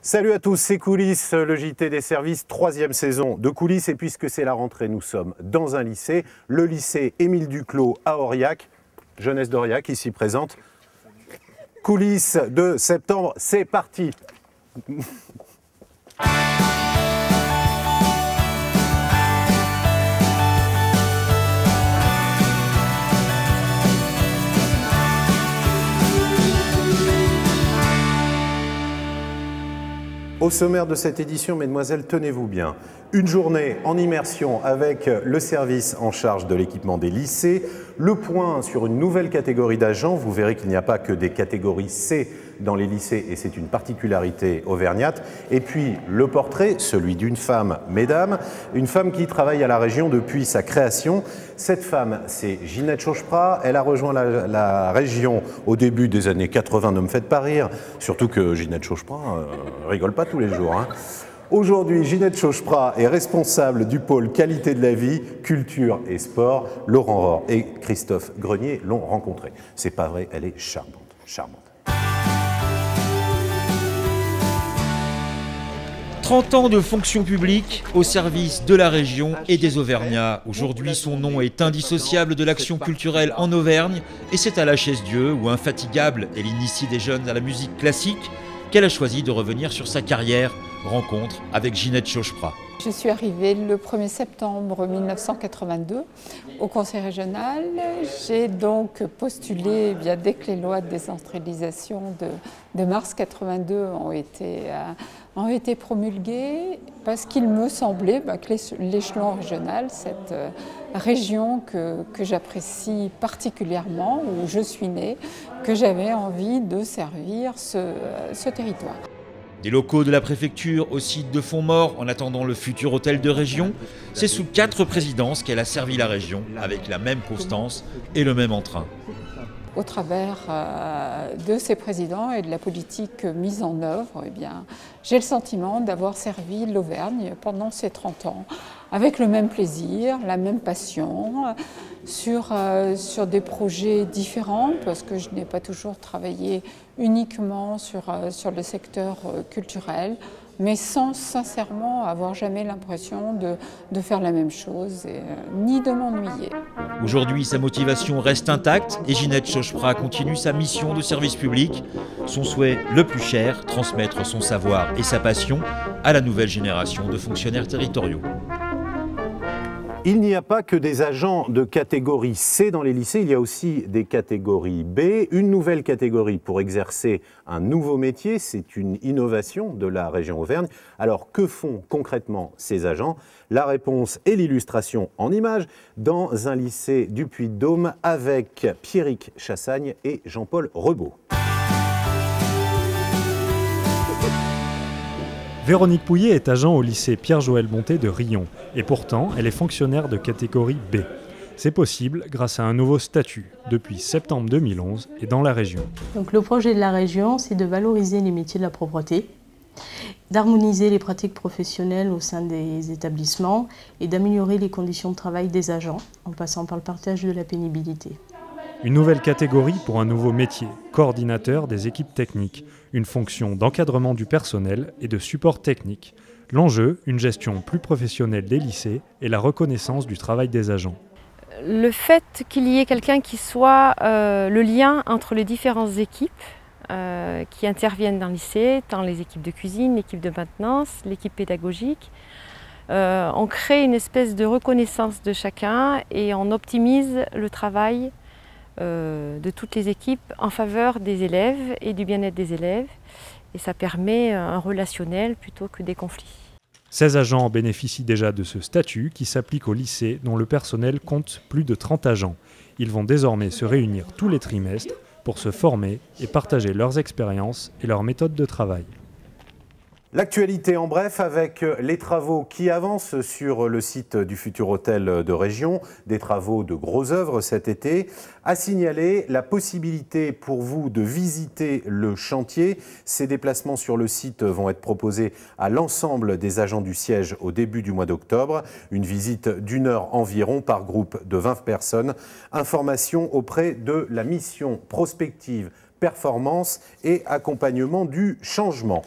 Salut à tous, c'est Coulisses, le JT des services, 3e saison de Coulisses. Et puisque c'est la rentrée, nous sommes dans un lycée, le lycée Émile Duclos à Aurillac, jeunesse d'Aurillac ici présente. Coulisses de septembre, c'est parti. Au sommaire de cette édition, mesdemoiselles, tenez-vous bien. Une journée en immersion avec le service en charge de l'équipement des lycées, le point sur une nouvelle catégorie d'agents. Vous verrez qu'il n'y a pas que des catégories C dans les lycées et c'est une particularité auvergnate. Et puis le portrait, celui d'une femme, mesdames, une femme qui travaille à la région depuis sa création. Cette femme, c'est Ginette Chaucheprat. Elle a rejoint la région au début des années 80, ne me faites pas rire, surtout que Ginette Chaucheprat rigole pas tous les jours, hein. Aujourd'hui, Ginette Chaucheprat est responsable du pôle qualité de la vie, culture et sport. Laurent Rohr et Christophe Grenier l'ont rencontrée. C'est pas vrai, elle est charmante, charmante. 30 ans de fonction publique au service de la région et des Auvergnats. Aujourd'hui, son nom est indissociable de l'action culturelle en Auvergne et c'est à la Chaise-Dieu, où infatigable, elle initie des jeunes à la musique classique, qu'elle a choisi de revenir sur sa carrière. Rencontre avec Ginette Chaucheprat. Je suis arrivée le 1er septembre 1982 au Conseil régional. J'ai donc postulé dès que les lois de décentralisation de mars 82 ont été promulguées, parce qu'il me semblait que l'échelon régional, cette région que j'apprécie particulièrement, où je suis née, que j'avais envie de servir ce territoire. Des locaux de la préfecture au site de Fontmort, en attendant le futur hôtel de région, c'est sous 4 présidences qu'elle a servi la région, avec la même constance et le même entrain. Au travers de ces présidents et de la politique mise en œuvre, j'ai le sentiment d'avoir servi l'Auvergne pendant ces 30 ans, avec le même plaisir, la même passion, sur des projets différents, parce que je n'ai pas toujours travaillé uniquement sur le secteur culturel, mais sans sincèrement avoir jamais l'impression de faire la même chose, ni de m'ennuyer. Aujourd'hui, sa motivation reste intacte et Ginette Chaucheprat continue sa mission de service public. Son souhait le plus cher, transmettre son savoir et sa passion à la nouvelle génération de fonctionnaires territoriaux. Il n'y a pas que des agents de catégorie C dans les lycées, il y a aussi des catégories B. Une nouvelle catégorie pour exercer un nouveau métier, c'est une innovation de la région Auvergne. Alors que font concrètement ces agents? La réponse et l'illustration en images dans un lycée du Puy-de-Dôme avec Pierrick Chassagne et Jean-Paul Rebaud. Véronique Pouillet est agent au lycée Pierre-Joël Bonté de Riom et pourtant elle est fonctionnaire de catégorie B. C'est possible grâce à un nouveau statut depuis septembre 2011 et dans la région. Donc le projet de la région, c'est de valoriser les métiers de la propreté, d'harmoniser les pratiques professionnelles au sein des établissements et d'améliorer les conditions de travail des agents en passant par le partage de la pénibilité. Une nouvelle catégorie pour un nouveau métier, coordinateur des équipes techniques, une fonction d'encadrement du personnel et de support technique. L'enjeu, une gestion plus professionnelle des lycées et la reconnaissance du travail des agents. Le fait qu'il y ait quelqu'un qui soit le lien entre les différentes équipes qui interviennent dans le lycée, tant les équipes de cuisine, l'équipe de maintenance, l'équipe pédagogique, on crée une espèce de reconnaissance de chacun et on optimise le travail de toutes les équipes en faveur des élèves et du bien-être des élèves. Et ça permet un relationnel plutôt que des conflits. 16 agents bénéficient déjà de ce statut qui s'applique au lycée dont le personnel compte plus de 30 agents. Ils vont désormais se réunir tous les trimestres pour se former et partager leurs expériences et leurs méthodes de travail. L'actualité en bref avec les travaux qui avancent sur le site du futur hôtel de région, des travaux de gros œuvres cet été. À signaler la possibilité pour vous de visiter le chantier. Ces déplacements sur le site vont être proposés à l'ensemble des agents du siège au début du mois d'octobre. Une visite d'1 heure environ par groupe de 20 personnes. Information auprès de la mission prospective performance et accompagnement du changement.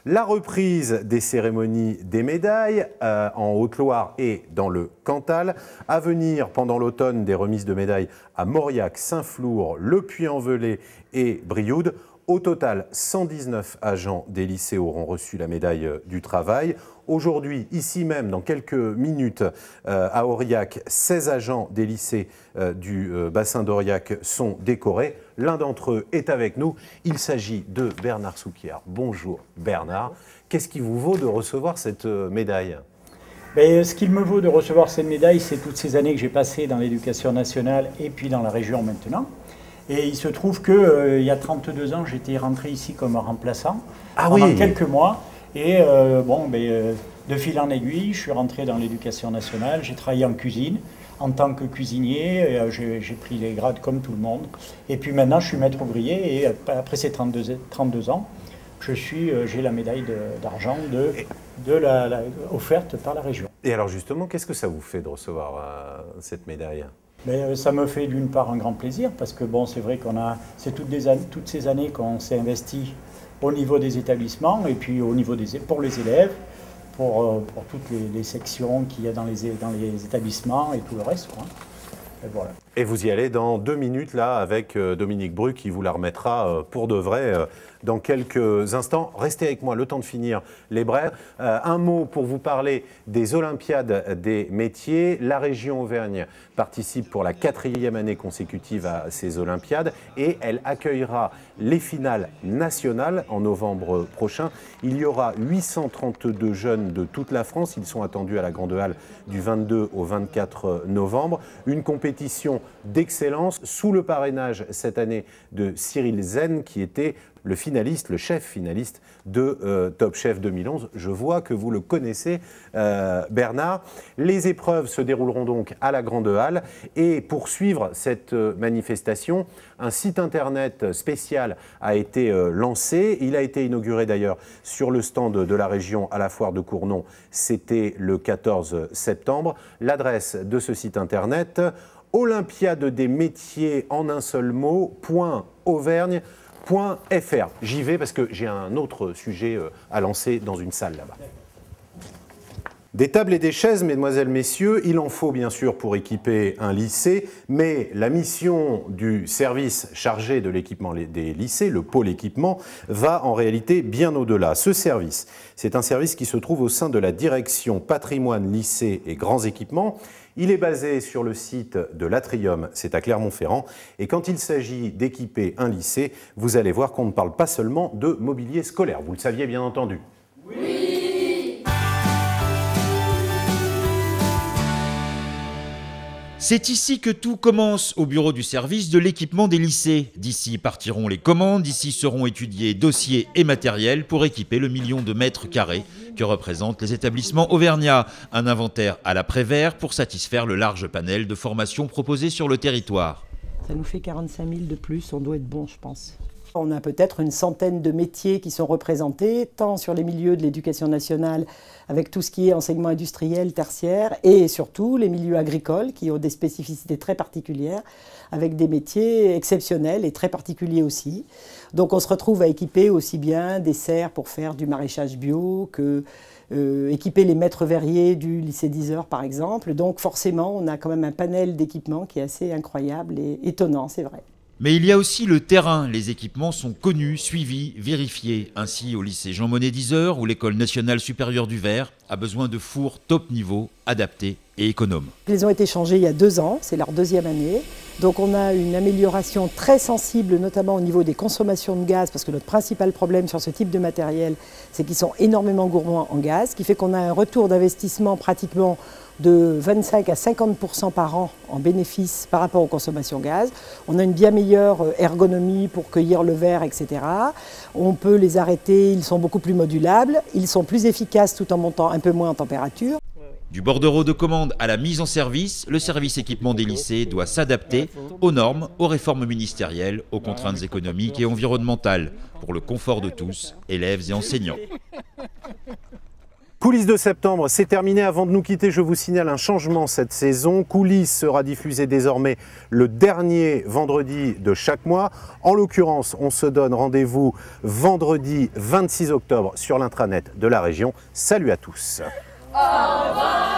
La reprise des cérémonies des médailles en Haute-Loire et dans le Cantal. À venir pendant l'automne des remises de médailles à Mauriac, Saint-Flour, Le Puy-en-Velay et Brioude. Au total, 119 agents des lycées auront reçu la médaille du travail. Aujourd'hui, ici même, dans quelques minutes, à Aurillac, 16 agents des lycées du bassin d'Aurillac sont décorés. L'un d'entre eux est avec nous. Il s'agit de Bernard Souquier. Bonjour Bernard. Qu'est-ce qui vous vaut de recevoir cette médaille ? Ce qu'il me vaut de recevoir cette médaille, c'est toutes ces années que j'ai passées dans l'éducation nationale et puis dans la région maintenant. Et il se trouve qu'il y a 32 ans, j'étais rentré ici comme remplaçant pendant quelques mois. Et de fil en aiguille, je suis rentré dans l'éducation nationale, j'ai travaillé en cuisine, en tant que cuisinier, j'ai pris les grades comme tout le monde. Et puis maintenant, je suis maître ouvrier et après ces 32 ans, j'ai la médaille d'argent offerte par la région. Et alors justement, qu'est-ce que ça vous fait de recevoir cette médaille ? Ça me fait d'une part un grand plaisir parce que c'est vrai c'est toutes ces années qu'on s'est investi au niveau des établissements et puis au niveau pour les élèves, pour toutes les sections qu'il y a dans les établissements et tout le reste, quoi. Et voilà. Et vous y allez dans 2 minutes là avec Dominique Bru qui vous la remettra pour de vrai dans quelques instants. Restez avec moi le temps de finir les brèves. Un mot pour vous parler des Olympiades des métiers. La région Auvergne participe pour la 4e année consécutive à ces Olympiades et elle accueillera les finales nationales en novembre prochain. Il y aura 832 jeunes de toute la France. Ils sont attendus à la Grande Halle du 22 au 24 novembre. Une compétition d'excellence sous le parrainage cette année de Cyril Zen qui était le chef finaliste de Top Chef 2011. Je vois que vous le connaissez, Bernard. Les épreuves se dérouleront donc à la Grande Halle et pour suivre cette manifestation, un site internet spécial a été lancé. Il a été inauguré d'ailleurs sur le stand de la région à la foire de Cournon. C'était le 14 septembre. L'adresse de ce site internet, Olympiade des métiers en un seul mot, .auvergne.fr. J'y vais parce que j'ai un autre sujet à lancer dans une salle là-bas. Des tables et des chaises, mesdemoiselles, messieurs, il en faut bien sûr pour équiper un lycée, mais la mission du service chargé de l'équipement des lycées, le pôle équipement, va en réalité bien au-delà. Ce service, c'est un service qui se trouve au sein de la direction patrimoine, lycée et grands équipements. Il est basé sur le site de l'Atrium, c'est à Clermont-Ferrand. Et quand il s'agit d'équiper un lycée, vous allez voir qu'on ne parle pas seulement de mobilier scolaire. Vous le saviez bien entendu. Oui. C'est ici que tout commence au bureau du service de l'équipement des lycées. D'ici partiront les commandes, d'ici seront étudiés dossiers et matériel pour équiper le 1 million de mètres carrés que représentent les établissements auvergnats. Un inventaire à la Prévert pour satisfaire le large panel de formations proposées sur le territoire. Ça nous fait 45 000 de plus, on doit être bon, je pense. On a peut-être une centaine de métiers qui sont représentés, tant sur les milieux de l'éducation nationale, avec tout ce qui est enseignement industriel, tertiaire, et surtout les milieux agricoles qui ont des spécificités très particulières, avec des métiers exceptionnels et très particuliers aussi. Donc on se retrouve à équiper aussi bien des serres pour faire du maraîchage bio que équiper les maîtres verriers du lycée d'Yzeure par exemple. Donc forcément, on a quand même un panel d'équipements qui est assez incroyable et étonnant, c'est vrai. Mais il y a aussi le terrain. Les équipements sont connus, suivis, vérifiés. Ainsi, au lycée Jean Monnet d'Yzeure ou l'École nationale supérieure du verre a besoin de fours top niveau, adaptés et économes. Ils ont été changés il y a 2 ans, c'est leur 2e année. Donc on a une amélioration très sensible, notamment au niveau des consommations de gaz, parce que notre principal problème sur ce type de matériel, c'est qu'ils sont énormément gourmands en gaz, ce qui fait qu'on a un retour d'investissement pratiquement de 25 à 50% par an en bénéfice par rapport aux consommations gaz. On a une bien meilleure ergonomie pour cueillir le verre, etc. On peut les arrêter, ils sont beaucoup plus modulables, ils sont plus efficaces tout en montant un peu moins en température. Du bordereau de commande à la mise en service, le service équipement des lycées doit s'adapter aux normes, aux réformes ministérielles, aux contraintes économiques et environnementales, pour le confort de tous, élèves et enseignants. Coulisses de septembre, c'est terminé. Avant de nous quitter, je vous signale un changement cette saison. Coulisses sera diffusé désormais le dernier vendredi de chaque mois. En l'occurrence, on se donne rendez-vous vendredi 26 octobre sur l'intranet de la région. Salut à tous. Au revoir.